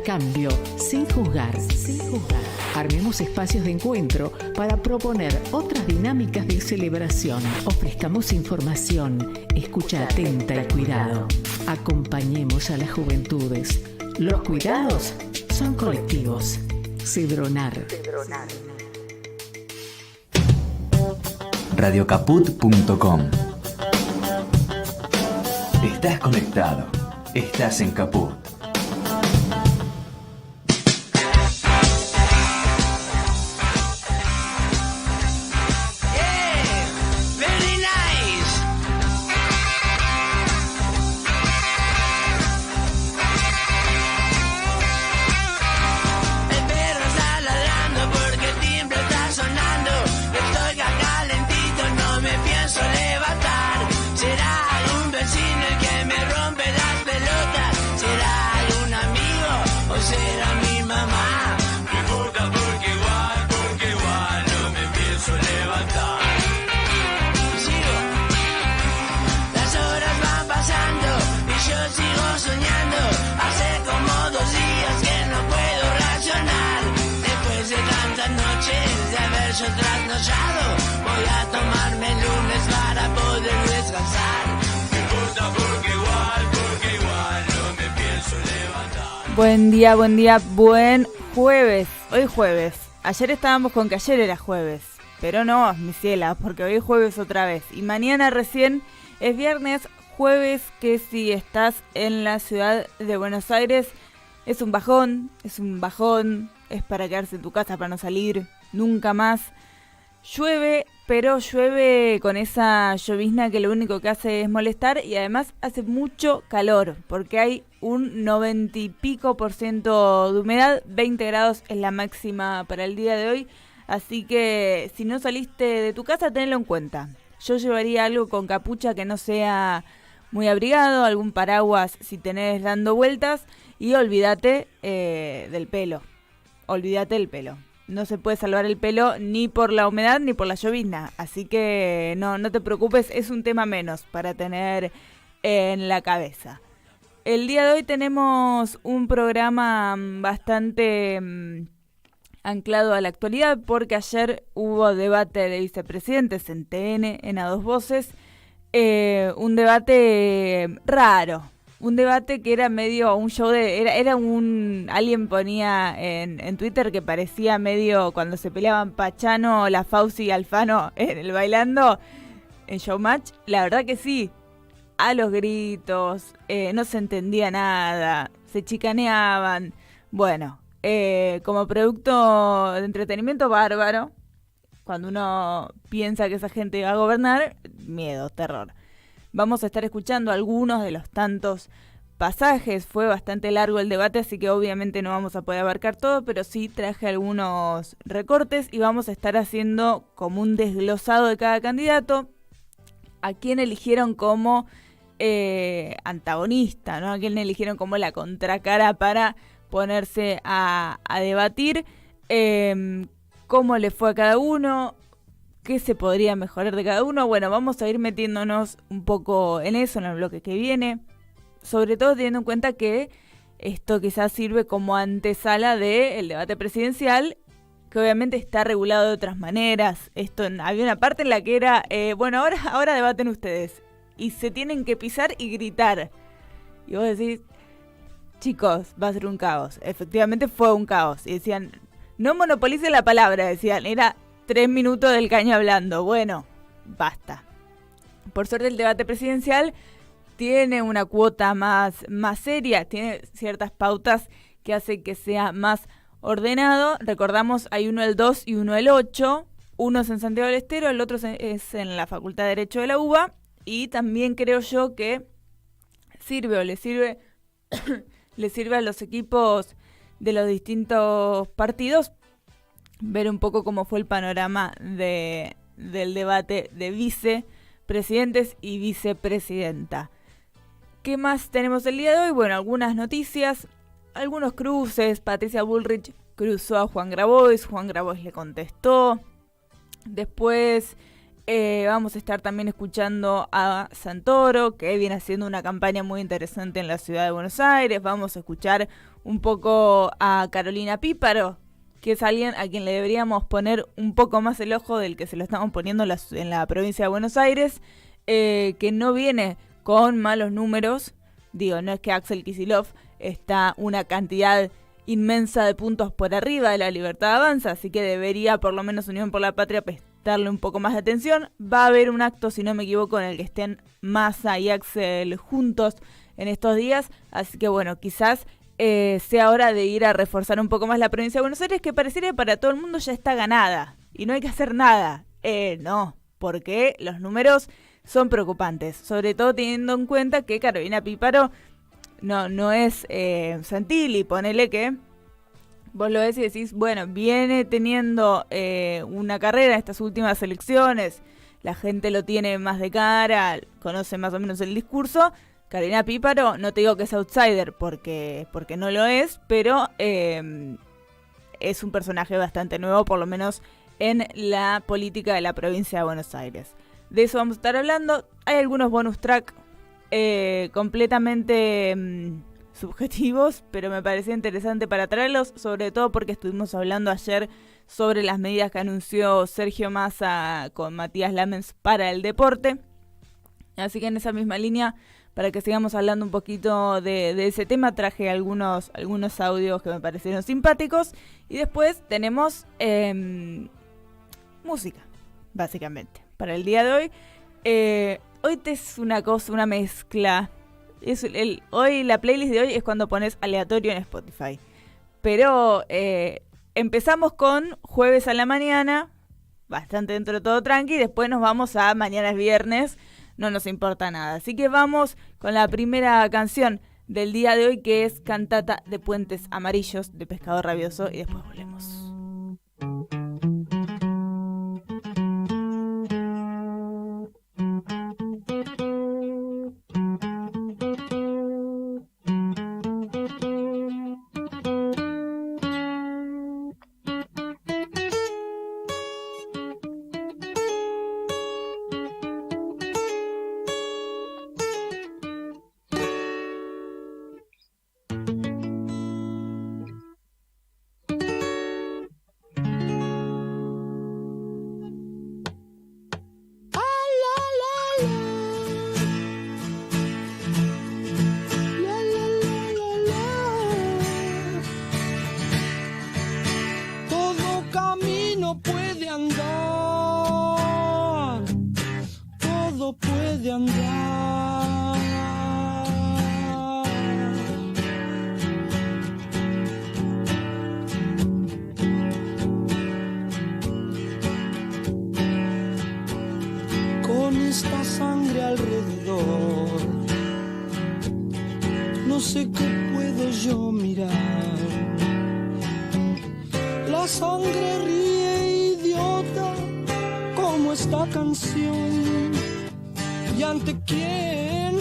intercambio, sin juzgar. Armemos espacios de encuentro para proponer otras dinámicas de celebración. Ofrezcamos información, escucha atenta y cuidado. Acompañemos a las juventudes. Los cuidados son colectivos. Cedronar. Radiocaput.com. Estás conectado. Estás en Caput. Yo trasnochado, voy a tomarme el lunes para poder descansar. Me importa porque igual no me pienso levantar. Buen día, buen jueves. Hoy jueves. Ayer estábamos con que ayer era jueves, pero no, mi ciela, porque hoy es jueves otra vez. Y mañana recién es viernes, jueves, que si estás en la ciudad de Buenos Aires es un bajón, es para quedarse en tu casa, para no salir nunca más. Llueve, pero llueve con esa llovizna que lo único que hace es molestar y además hace mucho calor porque hay un 90 y pico % de humedad, 20 grados es la máxima para el día de hoy, así que si no saliste de tu casa tenlo en cuenta. Yo llevaría algo con capucha que no sea muy abrigado, algún paraguas si tenés dando vueltas y olvídate del pelo, No se puede salvar el pelo ni por la humedad ni por la llovizna. Así que no te preocupes, es un tema menos para tener en la cabeza. El día de hoy tenemos un programa bastante anclado a la actualidad porque ayer hubo debate de vicepresidentes en TN, en A Dos Voces. Un debate raro. Un debate que era medio un show alguien ponía en Twitter que parecía medio cuando se peleaban Pachano, La Fauci y Alfano en el bailando en Showmatch. La verdad que sí, a los gritos, no se entendía nada, se chicaneaban. Bueno, como producto de entretenimiento bárbaro, cuando uno piensa que esa gente va a gobernar, miedo, terror. Vamos a estar escuchando algunos de los tantos pasajes. Fue bastante largo el debate, así que obviamente no vamos a poder abarcar todo, pero sí traje algunos recortes y vamos a estar haciendo como un desglosado de cada candidato. A quién eligieron como antagonista, ¿no? A quién eligieron como la contracara para ponerse a debatir. Cómo le fue a cada uno. ¿Qué se podría mejorar de cada uno? Bueno, vamos a ir metiéndonos un poco en eso, en el bloque que viene. Sobre todo teniendo en cuenta que esto quizás sirve como antesala del debate presidencial, que obviamente está regulado de otras maneras. Había una parte en la que era, ahora debaten ustedes. Y se tienen que pisar y gritar. Y vos decís, chicos, va a ser un caos. Efectivamente fue un caos. Y decían, no monopolicen la palabra, decían, era 3 minutos del caño hablando. Bueno, basta. Por suerte el debate presidencial tiene una cuota más seria, tiene ciertas pautas que hacen que sea más ordenado. Recordamos, hay uno el 2 y uno el 8. Uno es en Santiago del Estero, el otro es en la Facultad de Derecho de la UBA. Y también creo yo que le sirve a los equipos de los distintos partidos ver un poco cómo fue el panorama del debate de vicepresidentes y vicepresidenta. ¿Qué más tenemos el día de hoy? Bueno, algunas noticias, algunos cruces. Patricia Bullrich cruzó a Juan Grabois le contestó. Después vamos a estar también escuchando a Santoro, que viene haciendo una campaña muy interesante en la ciudad de Buenos Aires. Vamos a escuchar un poco a Carolina Píparo, que es alguien a quien le deberíamos poner un poco más el ojo del que se lo estamos poniendo en la provincia de Buenos Aires, que no viene con malos números. Digo, no es que Axel Kicillof está una cantidad inmensa de puntos por arriba de La Libertad Avanza, así que debería por lo menos Unión por la Patria prestarle un poco más de atención. Va a haber un acto, si no me equivoco, en el que estén Massa y Axel juntos en estos días, así que bueno, quizás sea hora de ir a reforzar un poco más la provincia de Buenos Aires, que pareciera que para todo el mundo ya está ganada y no hay que hacer nada. No, porque los números son preocupantes, sobre todo teniendo en cuenta que Carolina Píparo no es Santilli. Ponele que vos lo ves y decís, bueno, viene teniendo una carrera en estas últimas elecciones, la gente lo tiene más de cara, conoce más o menos el discurso. Carolina Píparo, no te digo que es outsider porque no lo es, pero es un personaje bastante nuevo, por lo menos en la política de la provincia de Buenos Aires. De eso vamos a estar hablando. Hay algunos bonus track completamente subjetivos, pero me parecía interesante para traerlos, sobre todo porque estuvimos hablando ayer sobre las medidas que anunció Sergio Massa con Matías Lamens para el deporte. Así que en esa misma línea, para que sigamos hablando un poquito de ese tema, traje algunos audios que me parecieron simpáticos. Y después tenemos música, básicamente, para el día de hoy. Hoy te es una mezcla. Hoy la playlist de hoy es cuando pones aleatorio en Spotify. Pero empezamos con Jueves a la Mañana, bastante dentro de todo tranqui. Después nos vamos a Mañana es Viernes, no nos importa nada. Así que vamos con la primera canción del día de hoy, que es Cantata de Puentes Amarillos de Pescado Rabioso, y después volvemos. No sé qué puedo yo mirar. La sangre ríe idiota como esta canción. ¿Y ante quién?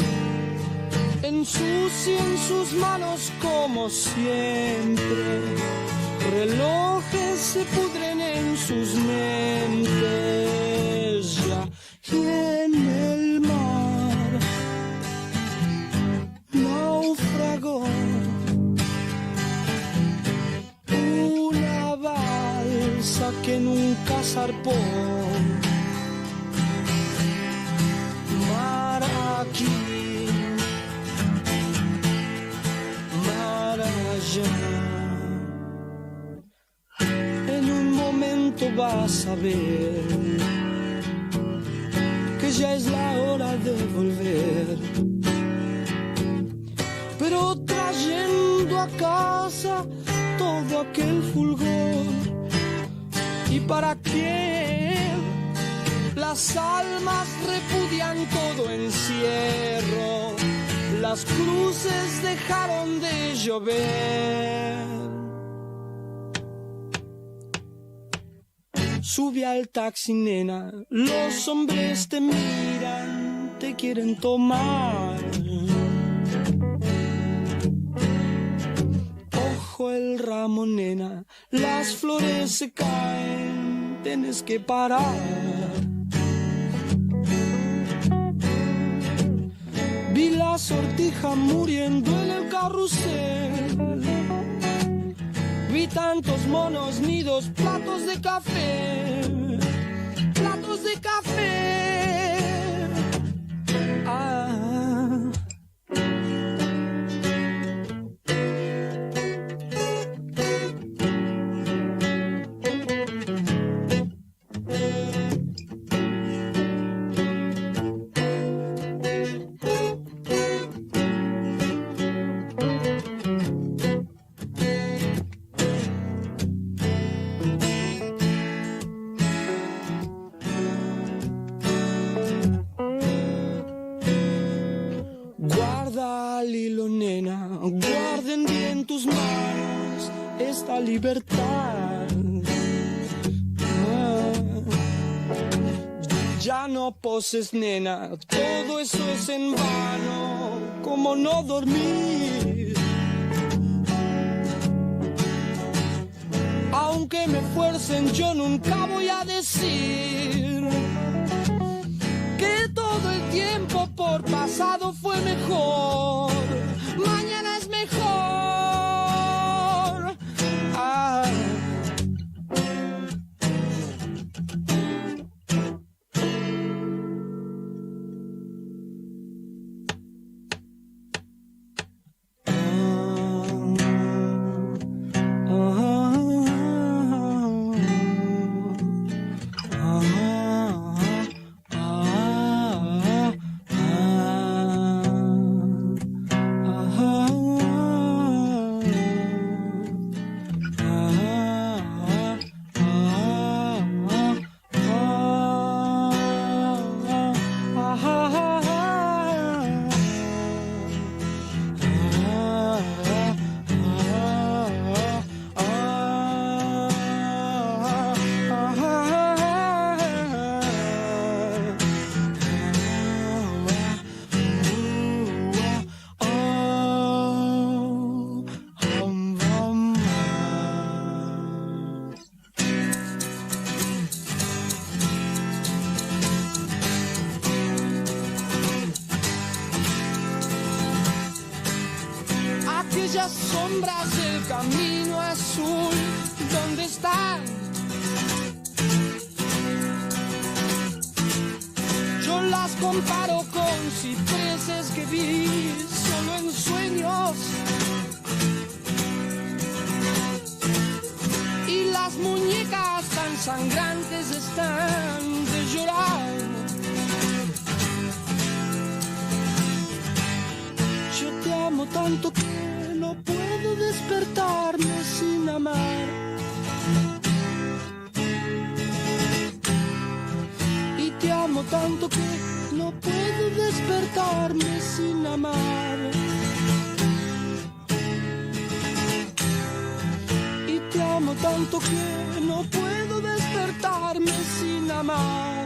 Ensucian sus manos como siempre. Relojes se pudren en sus mentes ya. Y en el mar naufragó una balsa que nunca zarpó. Mar aquí, mar allá. En un momento vas a ver que ya es la hora de volver, pero trayendo a casa todo aquel fulgor. ¿Y para qué? Las almas repudian todo encierro, las cruces dejaron de llover. Sube al taxi, nena, los hombres te miran, te quieren tomar. Ojo el ramo, nena, las flores se caen, tienes que parar. Vi la la sortija muriendo en el carrusel. Vi tantos monos, nidos, platos de café, platos de café. Ah. Guarden bien tus manos esta libertad. Ya no poses, nena, todo eso es en vano, como no dormir. Aunque me fuercen, yo nunca voy a decir que todo el tiempo por pasado fue mejor. Mañana es mejor. Ah. Aquellas sombras del camino azul, ¿dónde están? Yo las comparo con cipreses que vi solo en sueños. Y las muñecas tan sangrantes están de llorar. Yo te amo tanto que no puedo despertarme sin amar. Y te amo tanto que no puedo despertarme sin amar. Y te amo tanto que no puedo despertarme sin amar.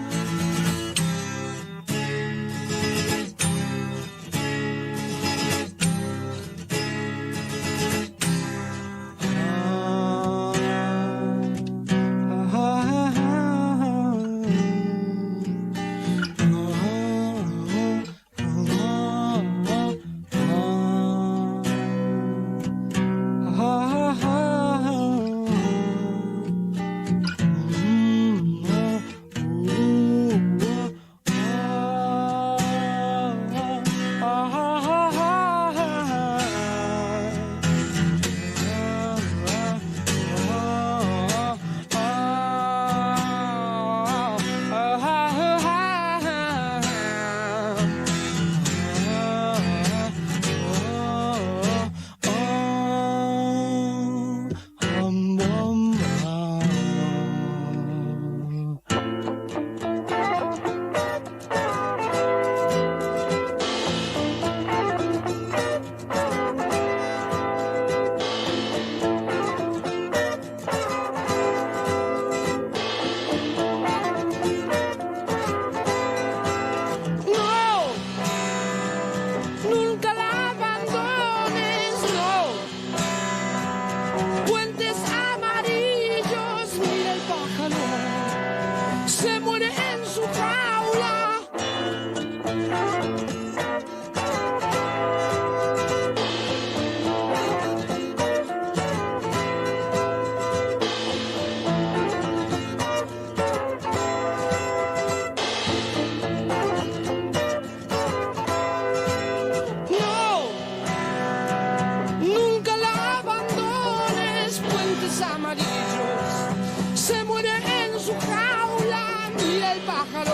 amarillos. Se muere en su jaula y el pájaro.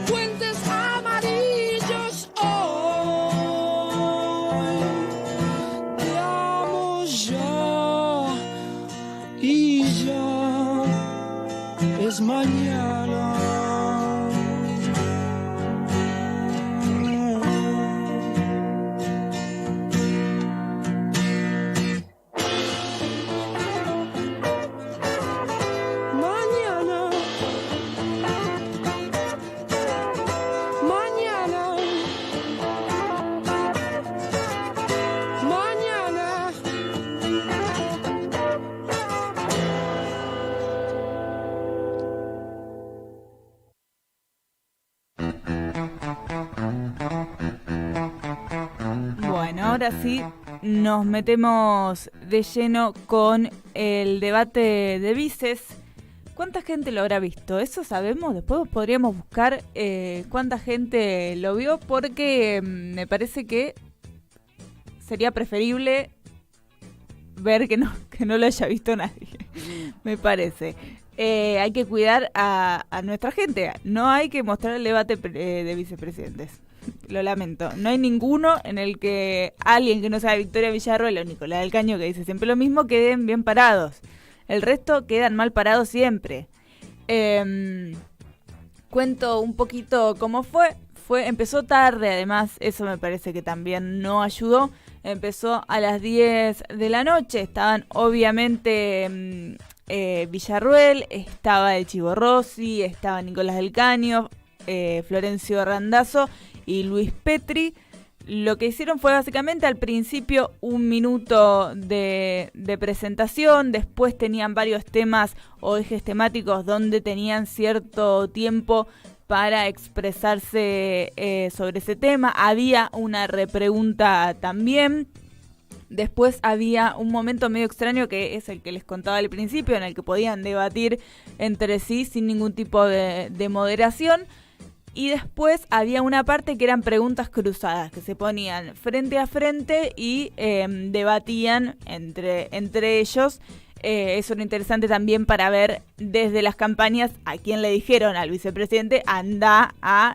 Puentes amarillos hoy. Te amo ya y ya es mañana. Ahora sí, nos metemos de lleno con el debate de vices. ¿Cuánta gente lo habrá visto? Eso sabemos. Después podríamos buscar cuánta gente lo vio, porque me parece que sería preferible ver que no lo haya visto nadie. Me parece. Hay que cuidar a nuestra gente. No hay que mostrar el debate de vicepresidentes. Lo lamento. No hay ninguno en el que alguien que no sea Victoria Villarruel o Nicolás del Caño, que dice siempre lo mismo, queden bien parados. El resto quedan mal parados siempre. Cuento un poquito cómo fue. Empezó tarde, además, eso me parece que también no ayudó. Empezó a las 10 de la noche. Estaban obviamente Villarruel, estaba el Chivo Rossi, estaba Nicolás del Caño, Florencio Randazzo y Luis Petri. Lo que hicieron fue básicamente al principio 1 minuto de presentación, después tenían varios temas o ejes temáticos donde tenían cierto tiempo para expresarse sobre ese tema. Había una repregunta también. Después había un momento medio extraño, que es el que les contaba al principio, en el que podían debatir entre sí sin ningún tipo de moderación. Y después había una parte que eran preguntas cruzadas, que se ponían frente a frente y debatían entre ellos. Eso era interesante también para ver desde las campañas a quién le dijeron al vicepresidente: anda a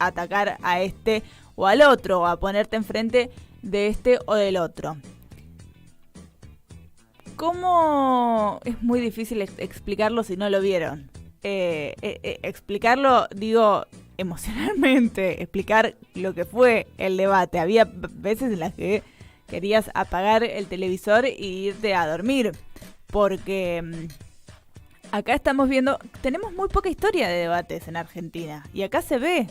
atacar a este o al otro, o a ponerte enfrente de este o del otro. ¿Cómo? Es muy difícil explicarlo si no lo vieron. Explicarlo, digo, emocionalmente, explicar lo que fue el debate. Había veces en las que querías apagar el televisor e irte a dormir, porque acá estamos viendo, tenemos muy poca historia de debates en Argentina, y acá se ve.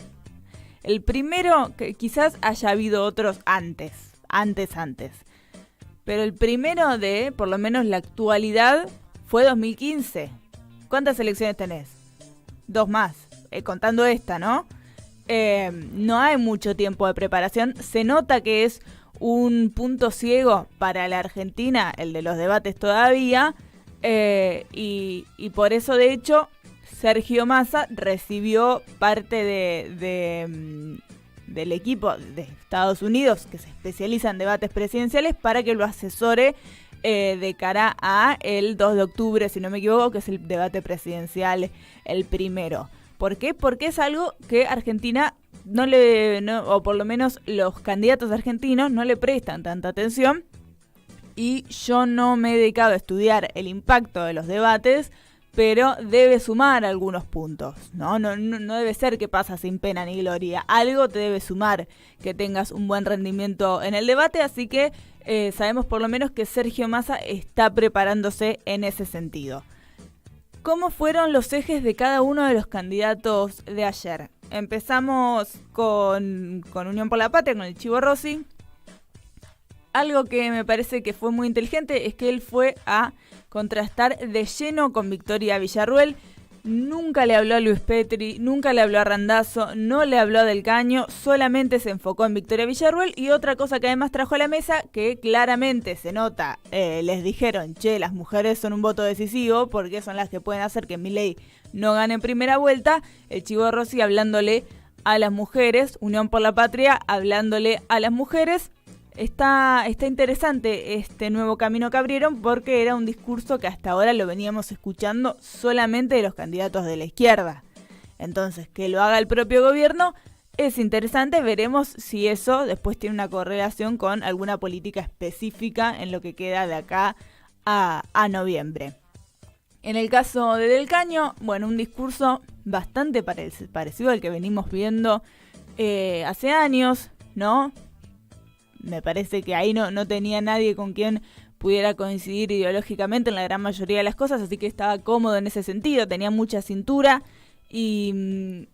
El primero, que quizás haya habido otros antes, pero el primero de, por lo menos la actualidad, fue 2015. ¿Cuántas elecciones tenés? 2 más, contando esta, ¿no? No hay mucho tiempo de preparación. Se nota que es un punto ciego para la Argentina, el de los debates todavía, y por eso, de hecho, Sergio Massa recibió parte del equipo de Estados Unidos, que se especializa en debates presidenciales, para que lo asesore de cara a el 2 de octubre, si no me equivoco, que es el debate presidencial, el primero. ¿Por qué? Porque es algo que Argentina o por lo menos los candidatos argentinos no le prestan tanta atención, y yo no me he dedicado a estudiar el impacto de los debates, pero debe sumar algunos puntos, ¿no? No debe ser que pasa sin pena ni gloria. Algo te debe sumar que tengas un buen rendimiento en el debate, así que sabemos por lo menos que Sergio Massa está preparándose en ese sentido. ¿Cómo fueron los ejes de cada uno de los candidatos de ayer? Empezamos con Unión por la Patria, con el Chivo Rossi. Algo que me parece que fue muy inteligente es que él fue a contrastar de lleno con Victoria Villarruel. Nunca le habló a Luis Petri, nunca le habló a Randazzo, no le habló a Del Caño, solamente se enfocó en Victoria Villarruel. Y otra cosa que además trajo a la mesa, que claramente se nota, les dijeron: che, las mujeres son un voto decisivo porque son las que pueden hacer que Milei no gane en primera vuelta. El Chivo Rossi hablándole a las mujeres, Unión por la Patria hablándole a las mujeres. Está interesante este nuevo camino que abrieron porque era un discurso que hasta ahora lo veníamos escuchando solamente de los candidatos de la izquierda. Entonces, que lo haga el propio gobierno es interesante. Veremos si eso después tiene una correlación con alguna política específica en lo que queda de acá a noviembre. En el caso de Del Caño, bueno, un discurso bastante parecido al que venimos viendo hace años, ¿no? Me parece que ahí no tenía nadie con quien pudiera coincidir ideológicamente en la gran mayoría de las cosas, así que estaba cómodo en ese sentido, tenía mucha cintura y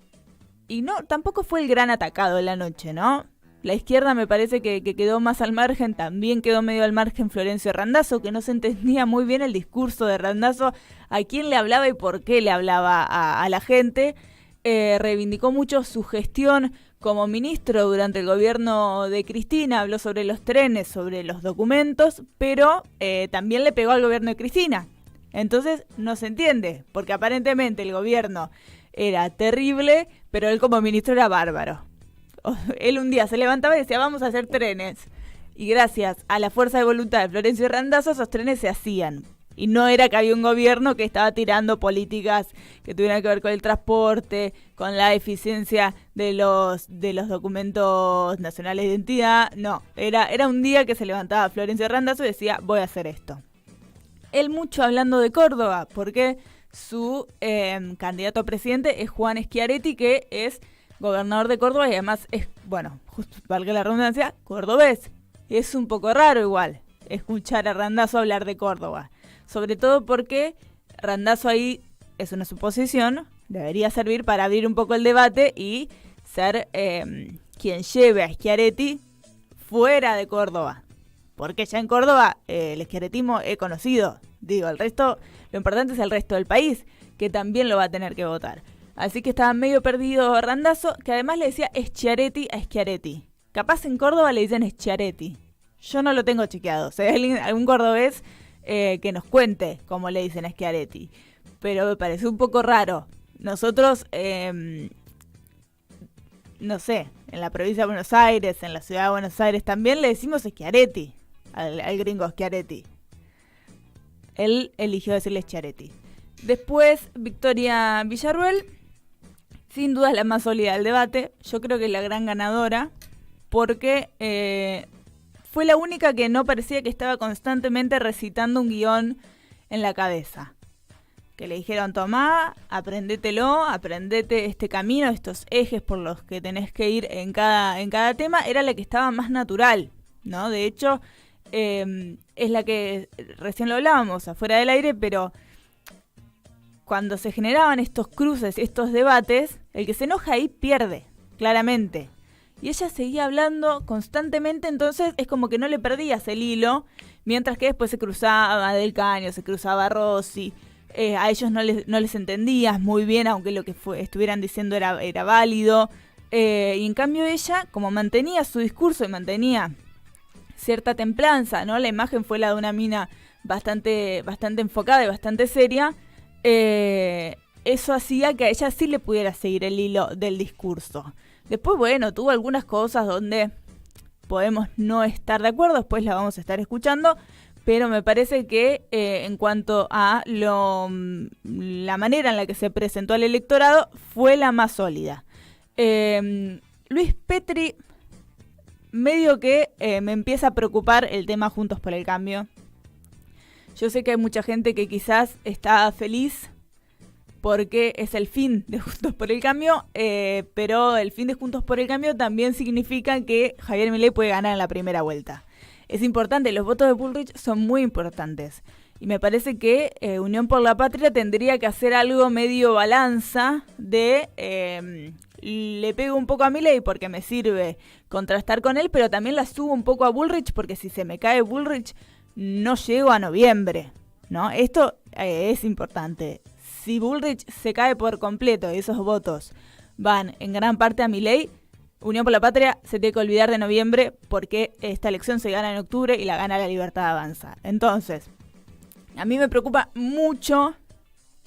no, tampoco fue el gran atacado de la noche, ¿no? La izquierda me parece que quedó más al margen, también quedó medio al margen Florencio Randazzo, que no se entendía muy bien el discurso de Randazzo, a quién le hablaba y por qué le hablaba a la gente. Reivindicó mucho su gestión como ministro durante el gobierno de Cristina, habló sobre los trenes, sobre los documentos, pero también le pegó al gobierno de Cristina. Entonces no se entiende, porque aparentemente el gobierno era terrible, pero él como ministro era bárbaro. Él un día se levantaba y decía, vamos a hacer trenes. Y gracias a la fuerza de voluntad de Florencio Randazzo, esos trenes se hacían. Y no era que había un gobierno que estaba tirando políticas que tuvieran que ver con el transporte, con la eficiencia de los documentos nacionales de identidad. No, era un día que se levantaba Florencio Randazzo y decía, voy a hacer esto. Él mucho hablando de Córdoba, porque su candidato a presidente es Juan Schiaretti, que es gobernador de Córdoba y además es, bueno, justo valga la redundancia, cordobés. Es un poco raro igual escuchar a Randazzo hablar de Córdoba. Sobre todo porque Randazzo ahí, es una suposición, debería servir para abrir un poco el debate y ser quien lleve a Schiaretti fuera de Córdoba. Porque ya en Córdoba el schiarettismo es conocido. Digo, el resto, lo importante es el resto del país, que también lo va a tener que votar. Así que estaba medio perdido Randazzo, que además le decía Schiaretti a Schiaretti. Capaz en Córdoba le dicen Schiaretti. Yo no lo tengo chequeado. Si hay algún cordobés que nos cuente cómo le dicen a Schiaretti. Pero me pareció un poco raro. Nosotros, no sé, en la provincia de Buenos Aires, en la ciudad de Buenos Aires también le decimos Schiaretti, al gringo Schiaretti. Él eligió decirle Schiaretti. Después, Victoria Villarruel, sin duda es la más sólida del debate. Yo creo que es la gran ganadora, porque fue la única que no parecía que estaba constantemente recitando un guión en la cabeza. Que le dijeron, tomá, aprendételo, aprendete este camino, estos ejes por los que tenés que ir en cada tema. Era la que estaba más natural, ¿no? De hecho, es la que, recién lo hablábamos afuera del aire, pero cuando se generaban estos cruces, estos debates, el que se enoja ahí pierde, claramente. Y ella seguía hablando constantemente, entonces es como que no le perdías el hilo, mientras que después se cruzaba Del Caño, se cruzaba Rossi, a ellos no les entendías muy bien, aunque lo que estuvieran diciendo era válido. Y en cambio ella, como mantenía su discurso y mantenía cierta templanza, ¿no? La imagen fue la de una mina bastante enfocada y bastante seria. Eso hacía que a ella sí le pudiera seguir el hilo del discurso. Después, bueno, tuvo algunas cosas donde podemos no estar de acuerdo, después la vamos a estar escuchando, pero me parece que en cuanto a la manera en la que se presentó al electorado, fue la más sólida. Luis Petri, medio que me empieza a preocupar el tema Juntos por el Cambio. Yo sé que hay mucha gente que quizás está feliz porque es el fin de Juntos por el Cambio, pero el fin de Juntos por el Cambio también significa que Javier Milei puede ganar en la primera vuelta. Es importante, los votos de Bullrich son muy importantes. Y me parece que Unión por la Patria tendría que hacer algo medio balanza de le pego un poco a Milei porque me sirve contrastar con él, pero también la subo un poco a Bullrich porque si se me cae Bullrich no llego a noviembre, ¿no? Esto es importante. Si Bullrich se cae por completo y esos votos van en gran parte a Milei, Unión por la Patria se tiene que olvidar de noviembre porque esta elección se gana en octubre y la gana La Libertad Avanza. Entonces, a mí me preocupa mucho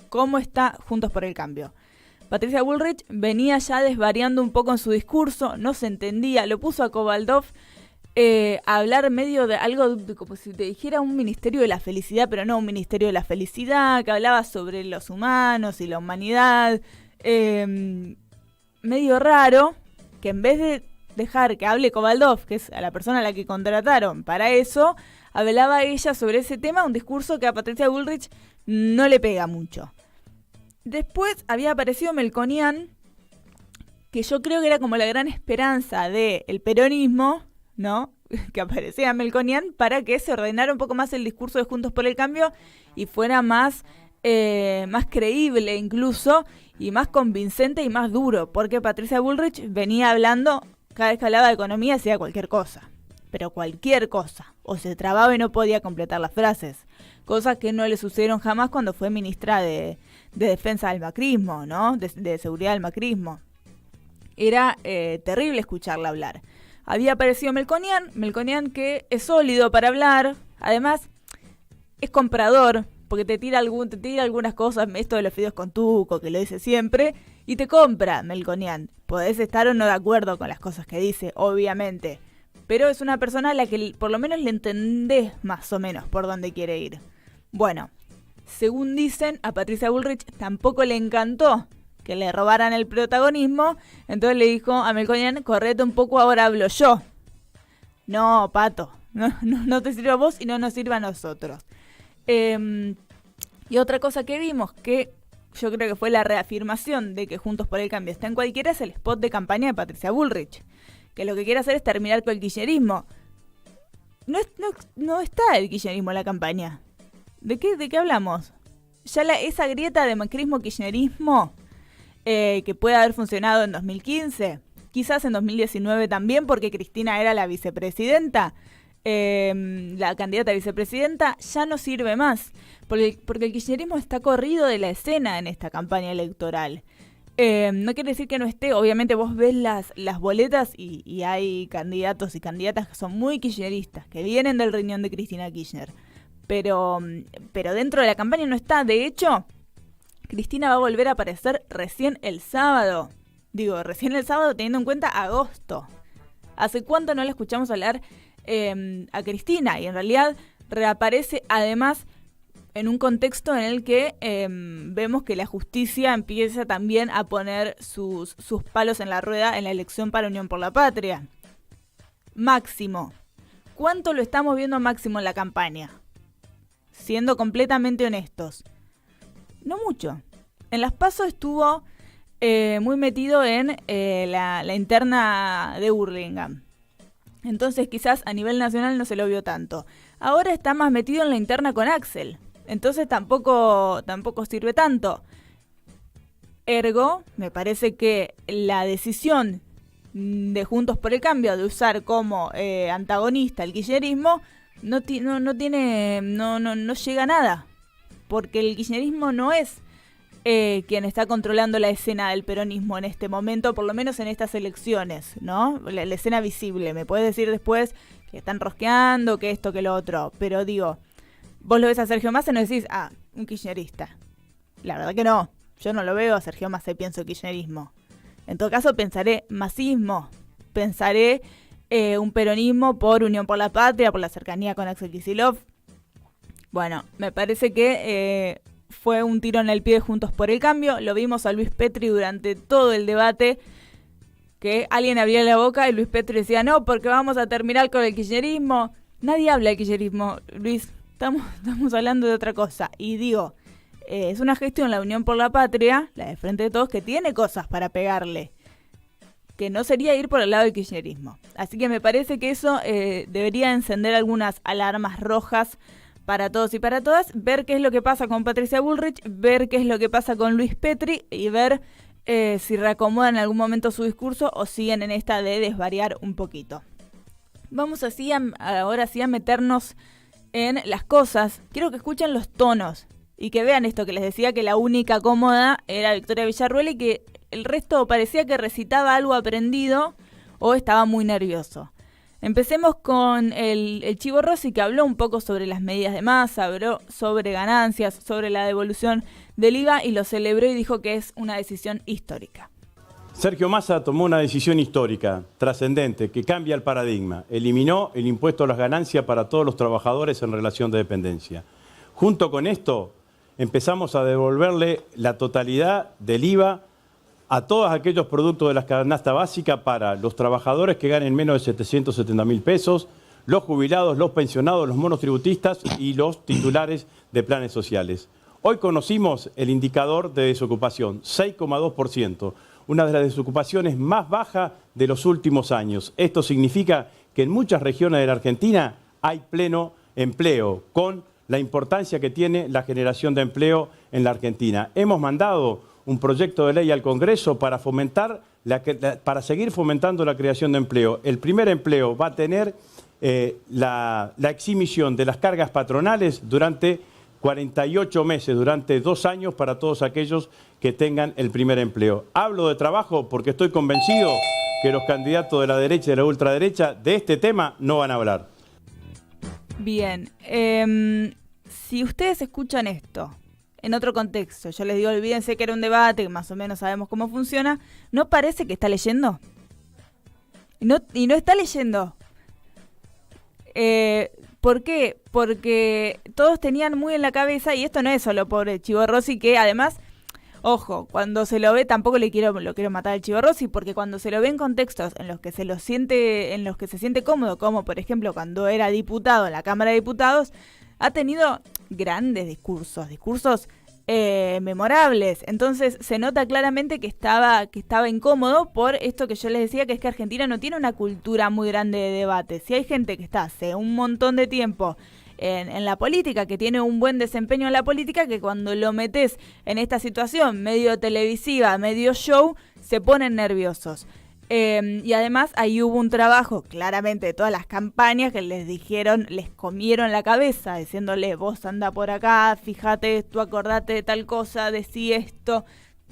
cómo está Juntos por el Cambio. Patricia Bullrich venía ya desvariando un poco en su discurso, no se entendía, lo puso a Kovaldov hablar medio de algo como si te dijera un ministerio de la felicidad, pero no un ministerio de la felicidad, que hablaba sobre los humanos y la humanidad, medio raro, que en vez de dejar que hable Kovaldov, que es a la persona a la que contrataron para eso, hablaba ella sobre ese tema, un discurso que a Patricia Bullrich no le pega mucho. Después había aparecido Melconian, que yo creo que era como la gran esperanza del peronismo, ¿no? Que aparecía Melconian para que se ordenara un poco más el discurso de Juntos por el Cambio y fuera más creíble incluso, y más convincente y más duro, porque Patricia Bullrich venía hablando, cada vez que hablaba de economía decía cualquier cosa, pero cualquier cosa, o se trababa y no podía completar las frases, cosas que no le sucedieron jamás cuando fue ministra de defensa del macrismo, ¿no? De seguridad del macrismo. Era terrible escucharla hablar. Había aparecido Melconian que es sólido para hablar, además es comprador, porque te tira algunas cosas, esto de los fideos con tuco, que lo dice siempre, y te compra Melconian. Podés estar o no de acuerdo con las cosas que dice, obviamente, pero es una persona a la que por lo menos le entendés más o menos por dónde quiere ir. Bueno, según dicen, a Patricia Bullrich tampoco le encantó que le robaran el protagonismo, entonces le dijo a Melconian, correte un poco, ahora hablo yo. No, Pato, no te sirve a vos y no nos sirve a nosotros. Y otra cosa que vimos, que yo creo que fue la reafirmación de que Juntos por el Cambio está en cualquiera, es el spot de campaña de Patricia Bullrich, que lo que quiere hacer es terminar con el kirchnerismo. No está el kirchnerismo en la campaña. ¿De qué hablamos? Ya esa grieta de macrismo-kirchnerismo que puede haber funcionado en 2015, quizás en 2019 también, porque Cristina era la vicepresidenta, la candidata a vicepresidenta, ya no sirve más, porque el kirchnerismo está corrido de la escena en esta campaña electoral. No quiere decir que no esté, obviamente vos ves las boletas y hay candidatos y candidatas que son muy kirchneristas, que vienen del riñón de Cristina Kirchner, pero dentro de la campaña no está. De hecho, Cristina va a volver a aparecer recién el sábado, teniendo en cuenta agosto. ¿Hace cuánto no la escuchamos hablar a Cristina? Y en realidad reaparece además en un contexto en el que vemos que la justicia empieza también a poner sus palos en la rueda en la elección para Unión por la Patria. Máximo. ¿Cuánto lo estamos viendo a Máximo en la campaña? Siendo completamente honestos. No mucho. En las PASO estuvo muy metido en la interna de Burlingame. Entonces quizás a nivel nacional no se lo vio tanto. Ahora está más metido en la interna con Axel. Entonces tampoco sirve tanto. Ergo, me parece que la decisión de Juntos por el Cambio de usar como antagonista el kirchnerismo no llega a nada. Porque el kirchnerismo no es quien está controlando la escena del peronismo en este momento, por lo menos en estas elecciones, ¿no? La escena visible. Me puedes decir después que están rosqueando, que esto, que lo otro. Pero digo, vos lo ves a Sergio Massa y no decís, un kirchnerista. La verdad que no. Yo no lo veo a Sergio Massa y pienso kirchnerismo. En todo caso pensaré masismo. Pensaré un peronismo por Unión por la Patria, por la cercanía con Axel Kicillof. Bueno, me parece que fue un tiro en el pie de Juntos por el Cambio. Lo vimos a Luis Petri durante todo el debate, que alguien abría la boca y Luis Petri decía, no, porque vamos a terminar con el kirchnerismo. Nadie habla de kirchnerismo, Luis, estamos hablando de otra cosa. Y digo, es una gestión, la Unión por la Patria, la de Frente de Todos, que tiene cosas para pegarle, que no sería ir por el lado del kirchnerismo. Así que me parece que eso debería encender algunas alarmas rojas para todos y para todas, ver qué es lo que pasa con Patricia Bullrich, ver qué es lo que pasa con Luis Petri y ver si reacomodan en algún momento su discurso o siguen en esta de desvariar un poquito. Vamos así ahora sí a meternos en las cosas. Quiero que escuchen los tonos y que vean esto que les decía, que la única cómoda era Victoria Villarruel y que el resto parecía que recitaba algo aprendido o estaba muy nervioso. Empecemos con el Chivo Rossi, que habló un poco sobre las medidas de Massa, habló sobre ganancias, sobre la devolución del IVA y lo celebró y dijo que es una decisión histórica. Sergio Massa tomó una decisión histórica, trascendente, que cambia el paradigma. Eliminó el impuesto a las ganancias para todos los trabajadores en relación de dependencia. Junto con esto, empezamos a devolverle la totalidad del IVA a todos aquellos productos de la canasta básica para los trabajadores que ganen menos de 770.000 pesos, los jubilados, los pensionados, los monotributistas y los titulares de planes sociales. Hoy conocimos el indicador de desocupación, 6,2%. Una de las desocupaciones más bajas de los últimos años. Esto significa que en muchas regiones de la Argentina hay pleno empleo, con la importancia que tiene la generación de empleo en la Argentina. Hemos mandado un proyecto de ley al Congreso para para seguir fomentando la creación de empleo. El primer empleo va a tener la exhibición de las cargas patronales durante 48 meses, durante 2 años para todos aquellos que tengan el primer empleo. Hablo de trabajo porque estoy convencido que los candidatos de la derecha y de la ultraderecha de este tema no van a hablar. Bien, si ustedes escuchan esto en otro contexto, yo les digo, olvídense que era un debate, que más o menos sabemos cómo funciona, ¿no parece que está leyendo? Y no está leyendo. ¿Por qué? Porque todos tenían muy en la cabeza, y esto no es solo pobre Chivo Rossi, que además, ojo, cuando se lo ve, tampoco lo quiero matar al Chivo Rossi, porque cuando se lo ve en contextos en los que se siente cómodo, como por ejemplo cuando era diputado en la Cámara de Diputados, ha tenido grandes discursos memorables. Entonces se nota claramente que estaba incómodo por esto que yo les decía, que es que Argentina no tiene una cultura muy grande de debate. Si hay gente que está hace un montón de tiempo en la política, que tiene un buen desempeño en la política, que cuando lo metes en esta situación medio televisiva, medio show, se ponen nerviosos. Y además ahí hubo un trabajo claramente de todas las campañas que les comieron la cabeza, diciéndole, vos anda por acá, fíjate esto, acordate de tal cosa, decí esto,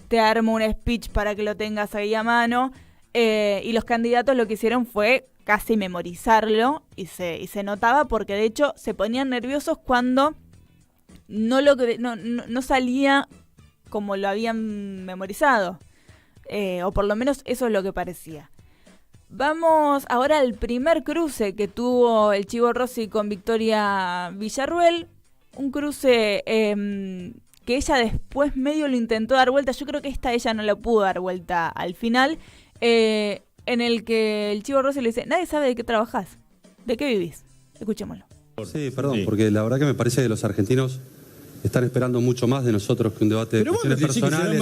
te armo un speech para que lo tengas ahí a mano. Y los candidatos lo que hicieron fue casi memorizarlo, y se notaba, porque de hecho se ponían nerviosos cuando no salía como lo habían memorizado. O por lo menos eso es lo que parecía. Vamos ahora al primer cruce que tuvo el Chivo Rossi con Victoria Villarruel. Un cruce que ella después medio lo intentó dar vuelta. Yo creo que ella no lo pudo dar vuelta al final. En el que el Chivo Rossi le dice, nadie sabe de qué trabajás, de qué vivís. Escuchémoslo. Sí, perdón, porque la verdad que me parece que los argentinos están esperando mucho más de nosotros que un debate de cuestiones personales.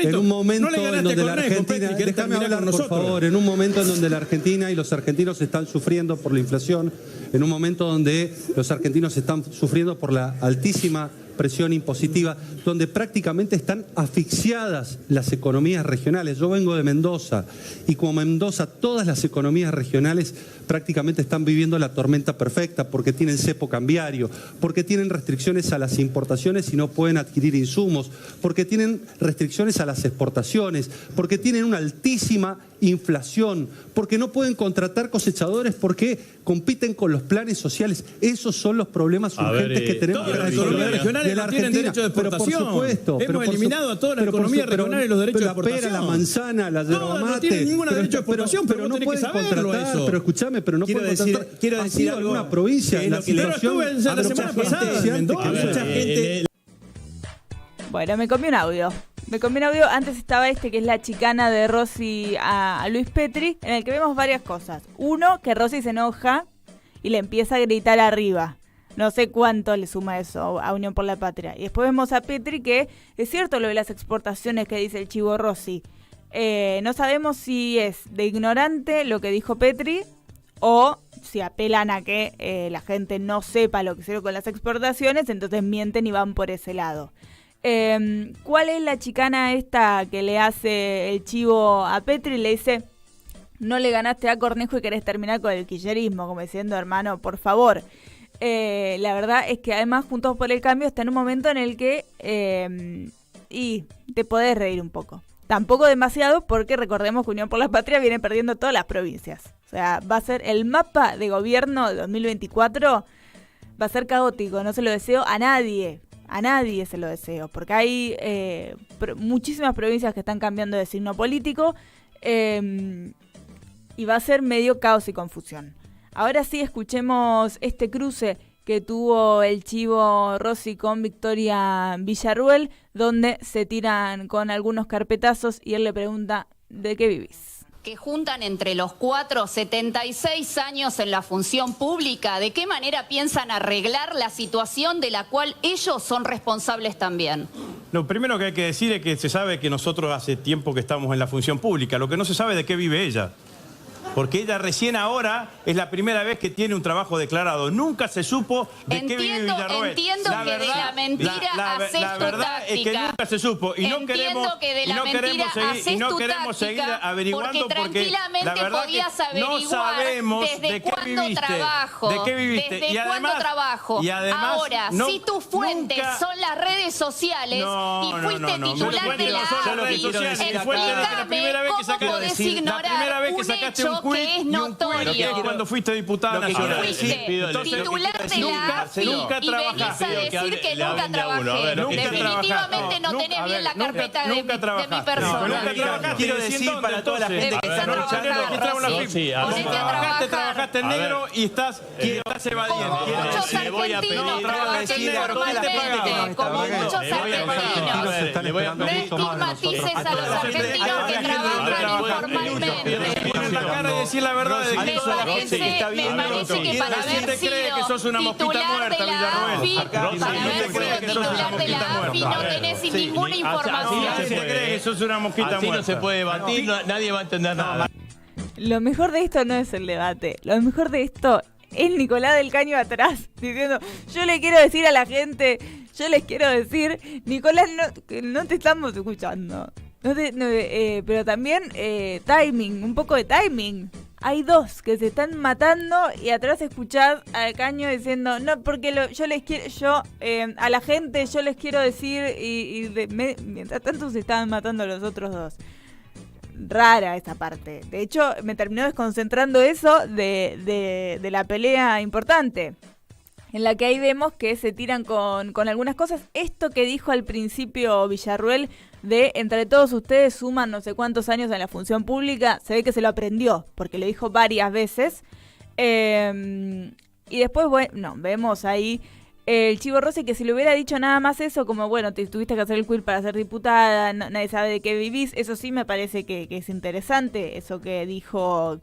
En un momento en donde la Argentina, déjame hablar por favor, en un momento en donde la Argentina y los argentinos están sufriendo por la inflación, en un momento donde los argentinos están sufriendo por la altísima presión impositiva, donde prácticamente están asfixiadas las economías regionales. Yo vengo de Mendoza y como Mendoza todas las economías regionales prácticamente están viviendo la tormenta perfecta porque tienen cepo cambiario, porque tienen restricciones a las importaciones y no pueden adquirir insumos, porque tienen restricciones a las exportaciones, porque tienen una altísima inflación, porque no pueden contratar cosechadores porque compiten con los planes sociales. Esos son los problemas urgentes que tenemos en las economías regionales. No tienen derecho de exportación. Pero por supuesto, hemos eliminado a todas las economías regionales los derechos de exportación. La pera, la manzana, la yerba mate. No tienen ningún derecho de exportación, pero no pueden contratar. Pero escúchame, pero no pueden contratar. Quiero decir algo. Una provincia, la situación. Pero estuve la semana pasada en Mendoza. Mucha gente. Bueno, me comí un audio. Antes estaba que es la chicana de Rossi a Luis Petri, en el que vemos varias cosas. Uno, que Rossi se enoja y le empieza a gritar arriba. No sé cuánto le suma eso a Unión por la Patria. Y después vemos a Petri, que es cierto lo de las exportaciones que dice el Chivo Rossi. No sabemos si es de ignorante lo que dijo Petri o si apelan a que la gente no sepa lo que hicieron con las exportaciones, entonces mienten y van por ese lado. ¿Cuál es la chicana esta que le hace el Chivo a Petri? Le dice, no le ganaste a Cornejo y querés terminar con el kirchnerismo, como diciendo, hermano, por favor. La verdad es que además Juntos por el Cambio está en un momento en el que y te podés reír un poco. Tampoco demasiado, porque recordemos que Unión por la Patria viene perdiendo todas las provincias. O sea, va a ser el mapa de gobierno de 2024, va a ser caótico, no se lo deseo a nadie. A nadie se lo deseo, porque hay muchísimas provincias que están cambiando de signo político y va a ser medio caos y confusión. Ahora sí, escuchemos este cruce que tuvo el Chivo Rossi con Victoria Villarruel, donde se tiran con algunos carpetazos y él le pregunta, ¿de qué vivís? Que juntan entre los 4 76 años en la función pública, ¿de qué manera piensan arreglar la situación de la cual ellos son responsables también? Lo primero que hay que decir es que se sabe que nosotros hace tiempo que estamos en la función pública, lo que no se sabe es de qué vive ella. Porque ella recién ahora es la primera vez que tiene un trabajo declarado. Nunca se supo de qué vive Villarroel. Entiendo que de la mentira haces tu táctica. La verdad es que nunca se supo. Y no queremos seguir averiguando porque la verdad que no sabemos de qué viviste. ¿De qué viviste? ¿Desde cuándo trabajo? Ahora, si tus fuentes son las redes sociales y fuiste titular de la AFI, explícame cómo podés ignorar un hecho que es notorio. Que es cuando fuiste diputada nacional. Fuiste titular de la AFI y venís a decir que nunca trabajé. Definitivamente no tenés bien la carpeta de mi persona. Quiero decir para toda la gente que está trabajaste en negro y estás evadiendo. Muchos argentinos trabajan informalmente, como muchos argentinos. No estigmatices a los argentinos que trabajan informalmente. Decir la verdad de que toda la gente que está viendo. Me parece que para haber sido titular de la AFI, no tenés ninguna información. Si te crees que sos una mosquita muerta. No se puede debatir, nadie va a entender nada. Lo mejor de esto no es el debate. Lo mejor de esto es Nicolás del Caño atrás, diciendo, yo le quiero decir a la gente, yo les quiero decir, Nicolás, no te estamos escuchando. Pero también timing, un poco de timing. Hay dos que se están matando y atrás escuchás al Caño diciendo, no, porque a la gente yo les quiero decir mientras tanto se estaban matando los otros dos. Rara esa parte. De hecho, me terminó desconcentrando eso de la pelea importante, en la que ahí vemos que se tiran con algunas cosas. Esto que dijo al principio Villarruel de entre todos ustedes suman no sé cuántos años en la función pública, se ve que se lo aprendió, porque lo dijo varias veces. Y después, bueno, vemos ahí el Chivo Rossi que si le hubiera dicho nada más eso, como bueno, te tuviste que hacer el quill para ser diputada, nadie sabe de qué vivís, eso sí me parece que es interesante, eso que dijo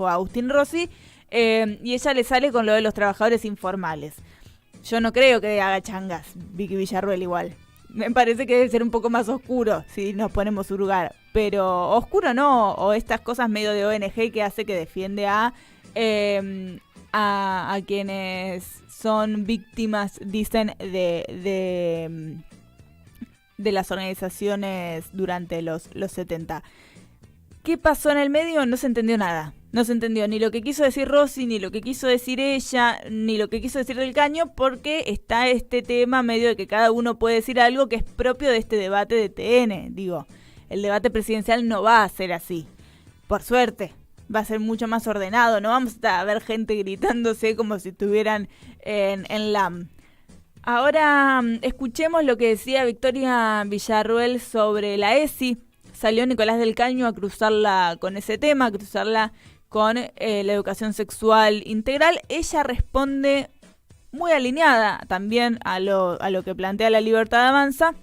Agustín Rossi. Y ella le sale con lo de los trabajadores informales. Yo no creo que haga changas Vicky Villarruel igual. Me parece que debe ser un poco más oscuro si nos ponemos su lugar. Pero oscuro no, o estas cosas medio de ONG que hace que defiende a quienes son víctimas, dicen, de las organizaciones durante los 70. ¿Qué pasó en el medio? No se entendió nada. No se entendió ni lo que quiso decir Rossi, ni lo que quiso decir ella, ni lo que quiso decir del Caño, porque está este tema medio de que cada uno puede decir algo que es propio de este debate de TN. Digo, el debate presidencial no va a ser así. Por suerte, va a ser mucho más ordenado. No vamos a ver gente gritándose como si estuvieran en LAM. Ahora escuchemos lo que decía Victoria Villarruel sobre la ESI. Salió Nicolás del Caño a cruzarla con ese tema, a cruzarla con la educación sexual integral. Ella responde muy alineada también a lo que plantea la Libertad Avanza,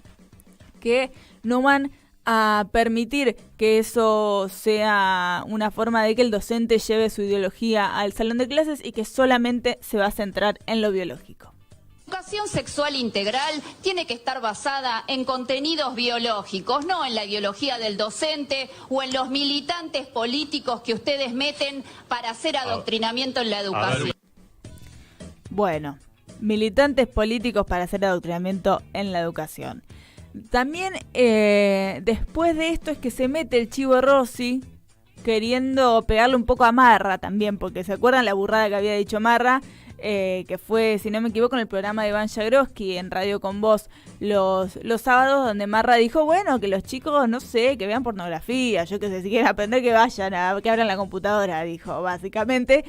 que no van a permitir que eso sea una forma de que el docente lleve su ideología al salón de clases y que solamente se va a centrar en lo biológico. La educación sexual integral tiene que estar basada en contenidos biológicos, no en la ideología del docente o en los militantes políticos que ustedes meten para hacer adoctrinamiento en la educación. Bueno, militantes políticos para hacer adoctrinamiento en la educación. También después de esto es que se mete el Chivo Rossi queriendo pegarle un poco a Marra también, porque ¿se acuerdan la burrada que había dicho Marra? Que fue, si no me equivoco, en el programa de Iván Jagroski en Radio Con Vos los sábados, donde Marra dijo, bueno, que los chicos, no sé, que vean pornografía, yo qué sé, si quieren aprender que vayan, que abran la computadora, dijo, básicamente.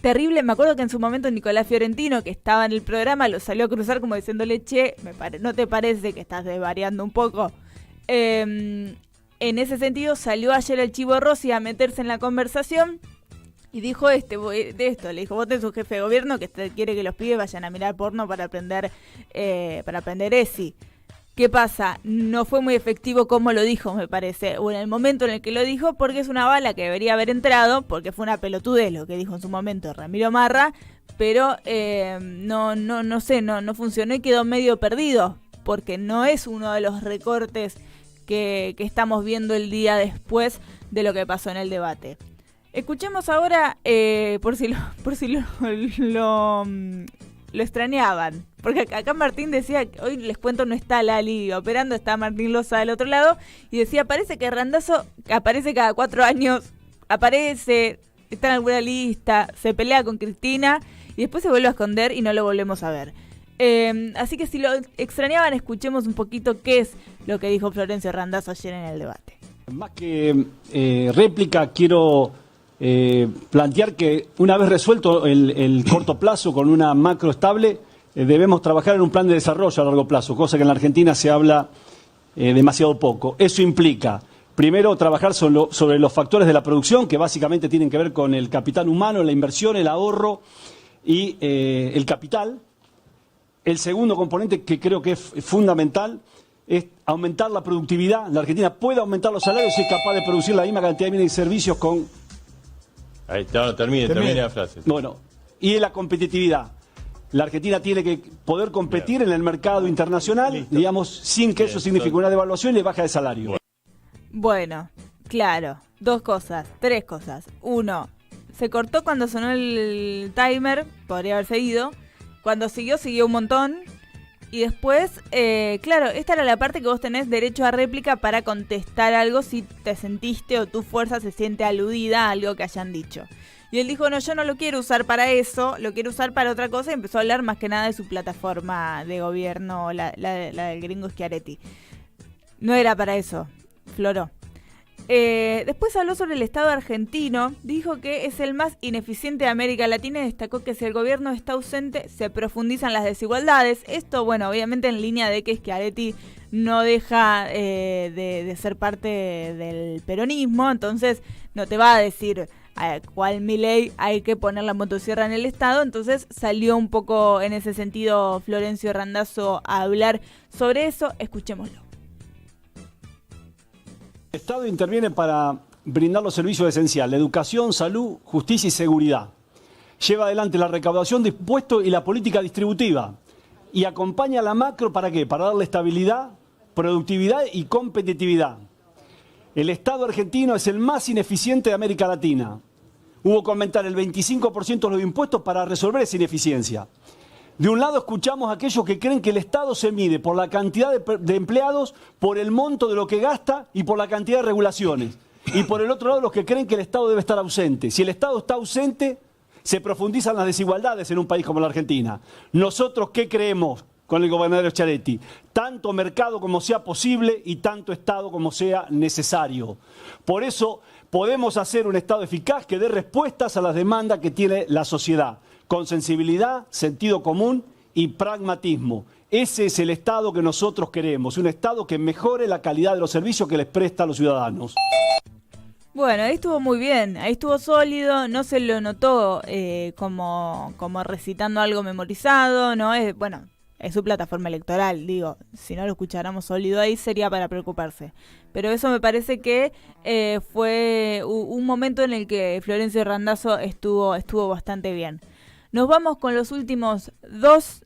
terrible. Me acuerdo que en su momento Nicolás Fiorentino, que estaba en el programa, lo salió a cruzar como diciéndole, che, ¿no te parece que estás desvariando un poco? En ese sentido, salió ayer el Chivo Rossi a meterse en la conversación y dijo de esto. Le dijo, vos tenés un jefe de gobierno que quiere que los pibes vayan a mirar porno para aprender ESI. ¿Qué pasa? No fue muy efectivo como lo dijo, me parece, o en el momento en el que lo dijo, porque es una bala que debería haber entrado, porque fue una pelotudez lo que dijo en su momento Ramiro Marra, pero no sé, no funcionó y quedó medio perdido, porque no es uno de los recortes que estamos viendo el día después de lo que pasó en el debate. Escuchemos ahora, por si lo extrañaban, porque acá Martín decía, hoy les cuento, no está Lali operando, está Martín Loza del otro lado, y decía, parece que Randazzo aparece cada 4 años, aparece, está en alguna lista, se pelea con Cristina, y después se vuelve a esconder y no lo volvemos a ver. Así que si lo extrañaban, escuchemos un poquito qué es lo que dijo Florencio Randazzo ayer en el debate. Más que réplica, quiero plantear que una vez resuelto el corto plazo con una macro estable, debemos trabajar en un plan de desarrollo a largo plazo, cosa que en la Argentina se habla demasiado poco. Eso implica, primero, trabajar sobre los factores de la producción, que básicamente tienen que ver con el capital humano, la inversión, el ahorro y el capital. El segundo componente, que creo que es fundamental, es aumentar la productividad. La Argentina puede aumentar los salarios si es capaz de producir la misma cantidad de bienes y servicios con... Ahí está, termine la frase. Bueno, y la competitividad. La Argentina tiene que poder competir en el mercado internacional, digamos, sin que eso signifique una devaluación y baja de salario. Bueno, claro, 2 cosas, 3 cosas. 1, se cortó cuando sonó el timer, podría haber seguido. Cuando siguió un montón. Y después, claro, esta era la parte que vos tenés derecho a réplica para contestar algo si te sentiste o tu fuerza se siente aludida a algo que hayan dicho. Y él dijo, no, yo no lo quiero usar para eso, lo quiero usar para otra cosa, y empezó a hablar más que nada de su plataforma de gobierno, la del gringo Schiaretti. No era para eso, floró. Después habló sobre el Estado argentino, dijo que es el más ineficiente de América Latina y destacó que si el gobierno está ausente se profundizan las desigualdades. Esto, bueno, obviamente en línea de que Schiaretti no deja de ser parte del peronismo, entonces no te va a decir cuál Milei hay que poner la motosierra en el Estado. Entonces salió un poco en ese sentido Florencio Randazzo a hablar sobre eso. Escuchémoslo. El Estado interviene para brindar los servicios esenciales: educación, salud, justicia y seguridad. Lleva adelante la recaudación de impuestos y la política distributiva. Y acompaña a la macro, ¿para qué? Para darle estabilidad, productividad y competitividad. El Estado argentino es el más ineficiente de América Latina. Hubo que aumentar el 25% de los impuestos para resolver esa ineficiencia. De un lado escuchamos a aquellos que creen que el Estado se mide por la cantidad de empleados, por el monto de lo que gasta y por la cantidad de regulaciones. Y por el otro lado los que creen que el Estado debe estar ausente. Si el Estado está ausente, se profundizan las desigualdades en un país como la Argentina. Nosotros, ¿qué creemos con el gobernador Schiaretti? Tanto mercado como sea posible y tanto Estado como sea necesario. Por eso podemos hacer un Estado eficaz que dé respuestas a las demandas que tiene la sociedad, con sensibilidad, sentido común y pragmatismo. Ese es el Estado que nosotros queremos, un Estado que mejore la calidad de los servicios que les presta a los ciudadanos. Bueno, ahí estuvo muy bien, ahí estuvo sólido, no se lo notó como recitando algo memorizado, ¿no? Es su plataforma electoral, digo, si no lo escucháramos sólido ahí sería para preocuparse. Pero eso me parece que fue un momento en el que Florencio Randazzo estuvo bastante bien. Nos vamos con los últimos 2.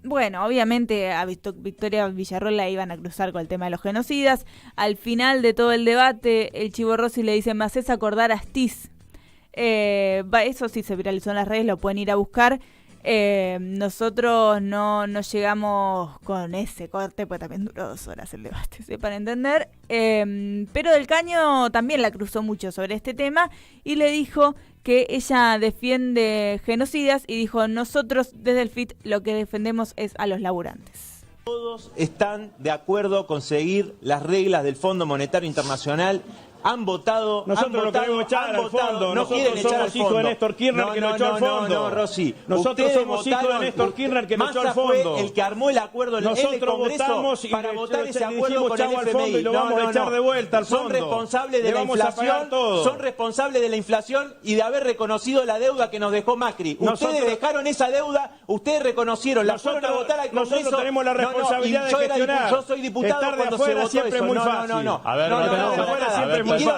Bueno, obviamente a Victoria Villarroel la iban a cruzar con el tema de los genocidas. Al final de todo el debate, el Chivo Rossi le dice, me haces acordar a Astiz. Eso sí se viralizó en las redes, lo pueden ir a buscar. Nosotros no llegamos con ese corte, pues también duró 2 horas el debate, para entender. Pero Del Caño también la cruzó mucho sobre este tema y le dijo que ella defiende genocidas y dijo, nosotros desde el FIT lo que defendemos es a los laburantes. Todos están de acuerdo con seguir las reglas del Fondo Monetario Internacional han votado. Nosotros lo queremos echar al fondo. Nosotros somos hijos de Néstor Kirchner que lo echó al fondo. No, Rossi. Nosotros somos hijos de Néstor Kirchner que lo echó al fondo. Fue el que armó el acuerdo en el Congreso para votar ese acuerdo con el FMI. Y lo vamos a echar de vuelta al fondo. Son responsables de la inflación. Son responsables de la inflación y de haber reconocido la deuda que nos dejó Macri. Ustedes dejaron esa deuda, ustedes reconocieron, la fueron a votar al Congreso. Nosotros tenemos la responsabilidad de gestionar. Yo soy diputado cuando se votó siempre eso. Muy fácil. A ver, quiero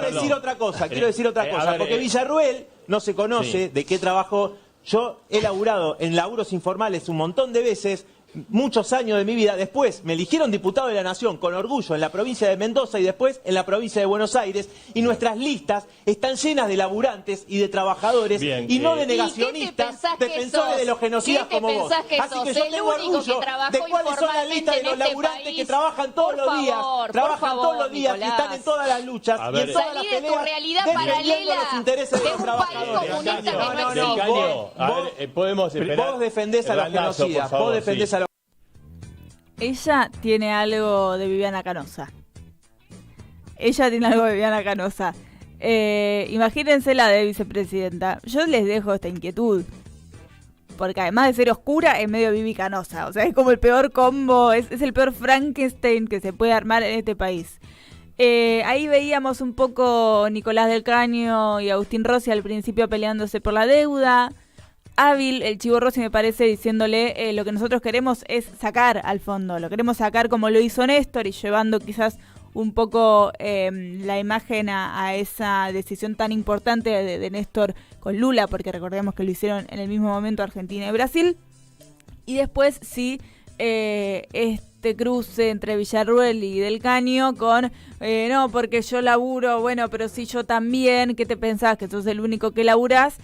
decir otra cosa, porque Villarruel no se conoce de qué trabajó. Yo he laburado en laburos informales un montón de veces, muchos años de mi vida. Después me eligieron diputado de la Nación con orgullo en la provincia de Mendoza y después en la provincia de Buenos Aires, y nuestras listas están llenas de laburantes y de trabajadores y no de negacionistas, defensores de los genocidas como vos. Así que yo tengo orgullo de cuáles son las listas de los laburantes que trabajan todos los días, que están en todas las luchas y en todas las peleas defendiendo los intereses de los trabajadores. Vos defendés a los genocidas, vos defendés a los... Ella tiene algo de Viviana Canosa. Imagínense la de vicepresidenta. Yo les dejo esta inquietud. Porque además de ser oscura, es medio Vivi Canosa. O sea, es como el peor combo, es el peor Frankenstein que se puede armar en este país. Ahí veíamos un poco Nicolás del Caño y Agustín Rossi al principio peleándose por la deuda. Hábil, el Chivo Rossi me parece, diciéndole lo que nosotros queremos es sacar al fondo, lo queremos sacar como lo hizo Néstor y llevando quizás un poco la imagen a esa decisión tan importante de Néstor con Lula, porque recordemos que lo hicieron en el mismo momento Argentina y Brasil. Y después sí, este cruce entre Villarruel y Del Caño con no, porque yo laburo, bueno, pero si yo también, ¿qué te pensás? Que sos el único que laburás.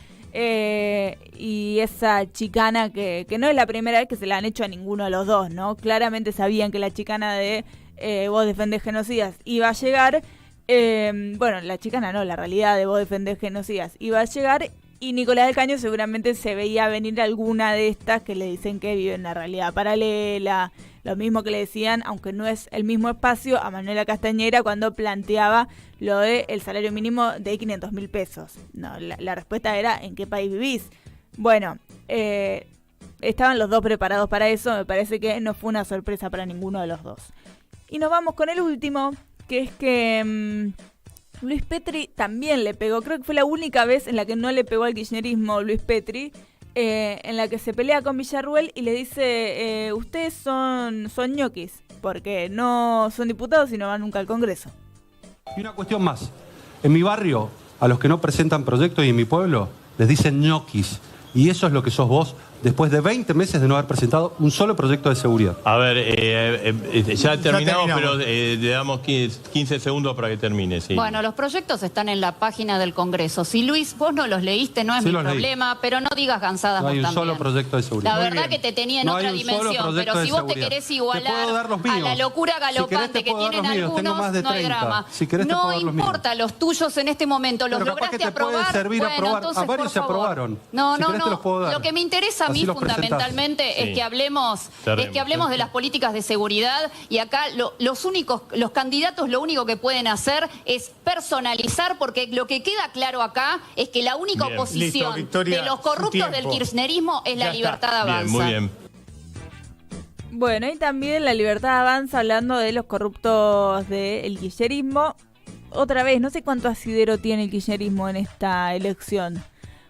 Y esa chicana que no es la primera vez que se la han hecho a ninguno de los dos, ¿no? Claramente sabían que la chicana de vos defendés genocidas iba a llegar. Bueno, la chicana no, la realidad de vos defendés genocidas iba a llegar. Y Nicolás del Caño seguramente se veía venir alguna de estas que le dicen que vive en una realidad paralela. Lo mismo que le decían, aunque no es el mismo espacio, a Manuela Castañera cuando planteaba lo del salario mínimo de 500.000 pesos. No, la respuesta era ¿en qué país vivís? Bueno, estaban los dos preparados para eso. Me parece que no fue una sorpresa para ninguno de los dos. Y nos vamos con el último, que es que Luis Petri también le pegó. Creo que fue la única vez en la que no le pegó al kirchnerismo Luis Petri. En la que se pelea con Villarruel y le dice ustedes son ñoquis porque no son diputados y no van nunca al Congreso. Y una cuestión más, en mi barrio a los que no presentan proyectos y en mi pueblo les dicen ñoquis, y eso es lo que sos vos después de 20 meses de no haber presentado un solo proyecto de seguridad. A ver, ya terminamos, pero le damos 15 segundos para que termine. Sí. Bueno, los proyectos están en la página del Congreso. Si Luis, vos no los leíste, no es mi problema, pero no digas gansadas vos también. No hay un solo proyecto de seguridad. La verdad que te tenía en otra dimensión, pero si vos te querés igualar a la locura galopante que tienen algunos, no hay drama. No importa los tuyos en este momento, los lograste aprobar. Bueno, entonces, a varios se aprobaron. No, lo que me interesa a mí fundamentalmente es que hablemos de las políticas de seguridad, y acá los candidatos lo único que pueden hacer es personalizar, porque lo que queda claro acá es que la única oposición de los corruptos del kirchnerismo es la Libertad Avanza. Muy bien. Bueno, y también la Libertad Avanza hablando de los corruptos del kirchnerismo. Otra vez, no sé cuánto asidero tiene el kirchnerismo en esta elección.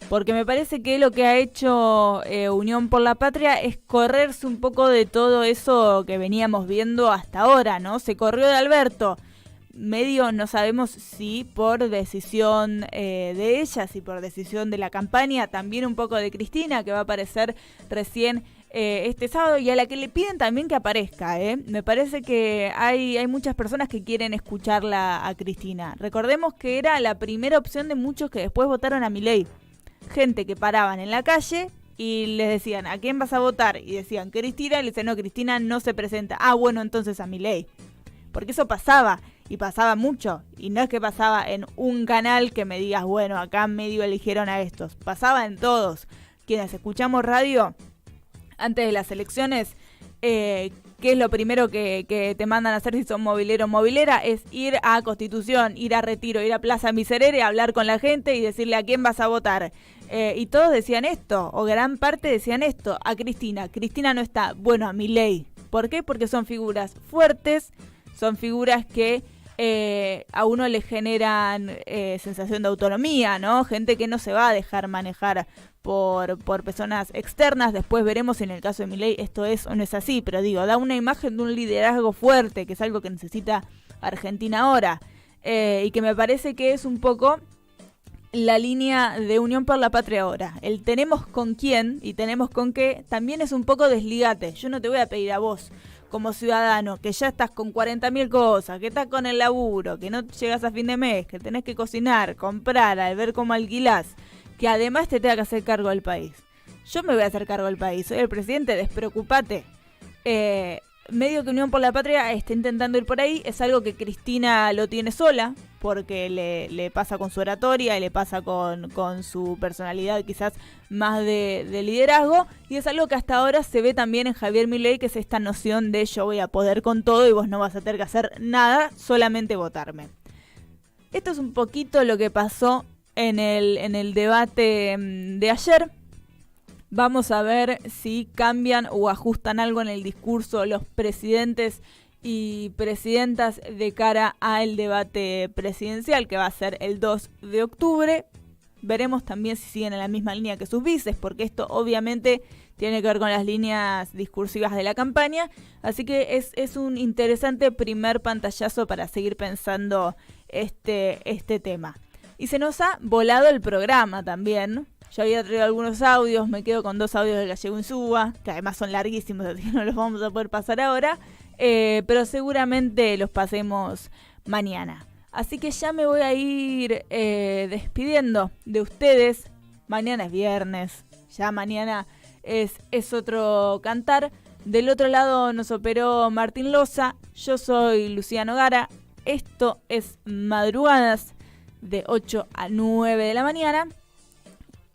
Porque me parece que lo que ha hecho Unión por la Patria es correrse un poco de todo eso que veníamos viendo hasta ahora, ¿no? Se corrió de Alberto. Medio no sabemos si por decisión de ella, si por decisión de la campaña, también un poco de Cristina, que va a aparecer recién este sábado, y a la que le piden también que aparezca, ¿eh? Me parece que hay muchas personas que quieren escucharla a Cristina. Recordemos que era la primera opción de muchos que después votaron a Milei. Gente que paraban en la calle y les decían ¿a quién vas a votar? Y decían Cristina, y le decían no, Cristina no se presenta. Ah, bueno, entonces a Milei. Porque eso pasaba, y pasaba mucho. Y no es que pasaba en un canal que me digas, bueno, acá medio eligieron a estos. Pasaba en todos. Quienes escuchamos radio, antes de las elecciones, ¿qué es lo primero que te mandan a hacer si son movilero o movilera? Es ir a Constitución, ir a Retiro, ir a Plaza Miserere, hablar con la gente y decirle a quién vas a votar. Y todos decían esto, o gran parte decían esto, a Cristina. Cristina no está, bueno, a Milei. ¿Por qué? Porque son figuras fuertes, son figuras que a uno le generan sensación de autonomía, ¿no? Gente que no se va a dejar manejar por personas externas. Después veremos si en el caso de Milei esto es o no es así, pero digo, da una imagen de un liderazgo fuerte, que es algo que necesita Argentina ahora, y que me parece que es un poco la línea de Unión por la Patria ahora. El tenemos con quién y tenemos con qué también es un poco desligate. Yo no te voy a pedir a vos como ciudadano, que ya estás con 40.000 cosas, que estás con el laburo, que no llegas a fin de mes, que tenés que cocinar, comprar, al ver cómo alquilás, que además te tenga que hacer cargo del país. Yo me voy a hacer cargo del país, soy el presidente, despreocupate. Medio que Unión por la Patria está intentando ir por ahí, es algo que Cristina lo tiene sola, porque le pasa con su oratoria, y le pasa con su personalidad quizás más de liderazgo, y es algo que hasta ahora se ve también en Javier Milei, que es esta noción de yo voy a poder con todo y vos no vas a tener que hacer nada, solamente votarme. Esto es un poquito lo que pasó en el debate de ayer. Vamos a ver si cambian o ajustan algo en el discurso los presidentes y presidentas de cara al debate presidencial que va a ser el 2 de octubre. Veremos también si siguen en la misma línea que sus vices, porque esto obviamente tiene que ver con las líneas discursivas de la campaña. Así que es un interesante primer pantallazo para seguir pensando este tema. Y se nos ha volado el programa también. Yo había traído algunos audios, me quedo con 2 audios del Gallego Insúa, que además son larguísimos, así que no los vamos a poder pasar ahora, pero seguramente los pasemos mañana. Así que ya me voy a ir despidiendo de ustedes. Mañana es viernes, ya mañana es otro cantar. Del otro lado nos operó Martín Loza, yo soy Luciano Gara, esto es Madrugadas de 8 a 9 de la mañana.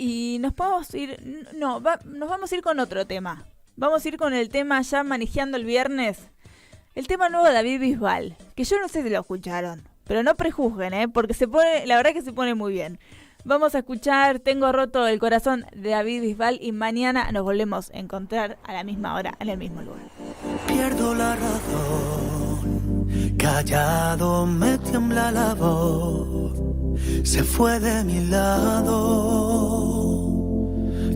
Y nos podemos ir, nos vamos a ir con otro tema. Vamos a ir con el tema ya manejando el viernes. El tema nuevo de David Bisbal, que yo no sé si lo escucharon, pero no prejuzguen, porque la verdad que se pone muy bien. Vamos a escuchar Tengo roto el corazón de David Bisbal y mañana nos volvemos a encontrar a la misma hora, en el mismo lugar. Pierdo la razón, callado me tiembla la voz, se fue de mi lado.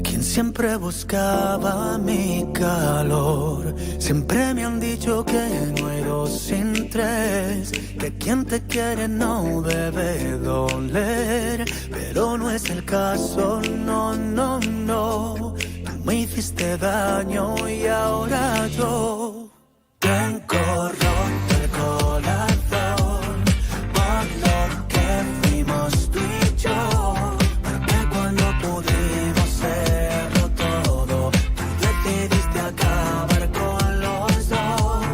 Quien siempre buscaba mi calor, siempre me han dicho que no hay 2 sin 3, que quien te quiere no debe doler, pero no es el caso, no, no, no. Tú me hiciste daño y ahora yo tengo roto el corazón por lo que fuimos tú y yo, porque cuando pudimos serlo todo, tú decidiste acabar con los dos.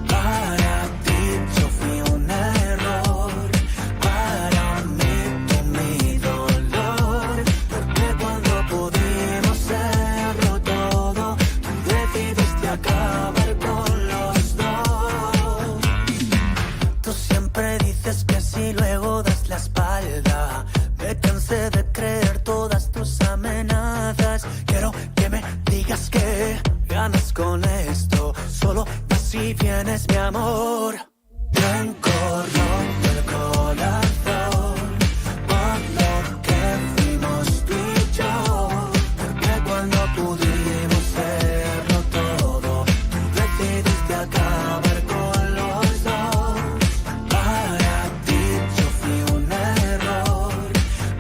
Para ti yo fui un error, para mí tú mi dolor, porque cuando pudimos serlo todo, tú decidiste acabar con los dos. Tú siempre dices que si luego das la espalda, me cansé de creer todas tus amenazas. Quiero que me digas que ganas con esto, solo así vienes mi amor. Tengo roto el corazón por lo que fuimos tú y yo, porque cuando pudimos serlo todo, tú decidiste acabar con los dos. Para ti yo fui un error,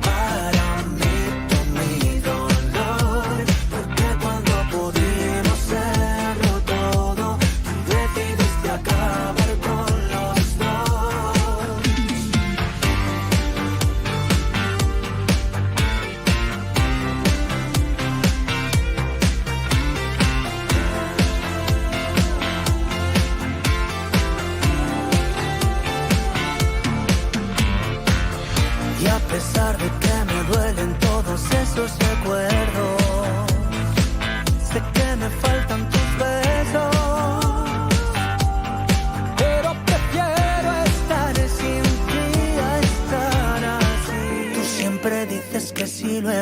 para mí tú mi dolor, porque cuando pudimos serlo todo, tú decidiste acabar con los dos.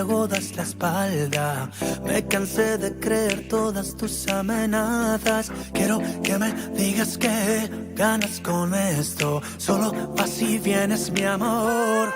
luego das la espalda. Me cansé de creer todas tus amenazas. Quiero que me digas que ganas con esto. Solo vas y vienes, mi amor.